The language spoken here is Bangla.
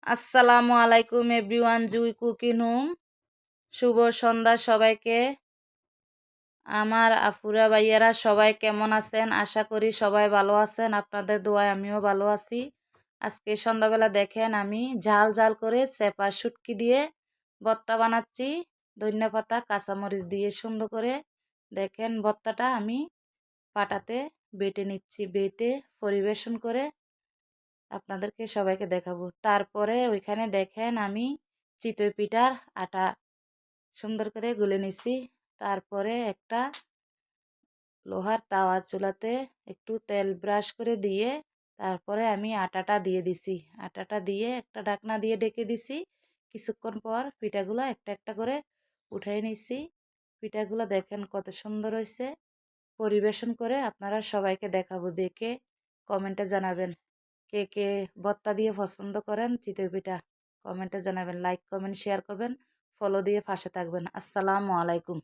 আসসালামু আলাইকুম এভরিওয়ান, জুই কুকিং হোম। শুভ সন্ধ্যা সবাইকে। আমার আফুরা ভাইয়ারা সবাই কেমন আছেন? আশা করি সবাই ভালো আছেন। আপনাদের দোয়ায় আমিও ভালো আছি। আজকে সন্ধ্যাবেলা দেখেন আমি ঝাল ঝাল করে চেপা শুটকি দিয়ে ভর্তা বানাচ্ছি। ধনিয়া পাতা কাঁচামরিচ দিয়ে সুন্দর করে দেখেন ভর্তাটা আমি পাটাতে বেটে নিচ্ছি। বেটে পরিবেশন করে আপনাদেরকে সবাইকে দেখাবো। তারপরে ওইখানে দেখেন আমি চিতই পিঠার আটা সুন্দর করে গুলে নিছি। তারপরে একটা লোহার তাওয়া চুলাতে একটু তেল ব্রাশ করে দিয়ে তারপরে আমি আটাটা দিয়ে দিছি। আটাটা দিয়ে একটা ঢাকনা দিয়ে ঢেকে দিছি। কিছুক্ষণ পর পিঠাগুলো একটা একটা করে উঠাই নিছি। পিঠাগুলো দেখেন কত সুন্দর হয়েছে। পরিবেশন করে আপনারা সবাইকে দেখাবো। দেখে কমেন্টে জানাবেন কে কে ভর্তা দিয়ে পছন্দ করেন চিতই পিঠা। কমেন্টে জানাবেন, লাইক কমেন্ট শেয়ার করবেন, ফলো দিয়ে পাশে থাকবেন। আসসালামু আলাইকুম।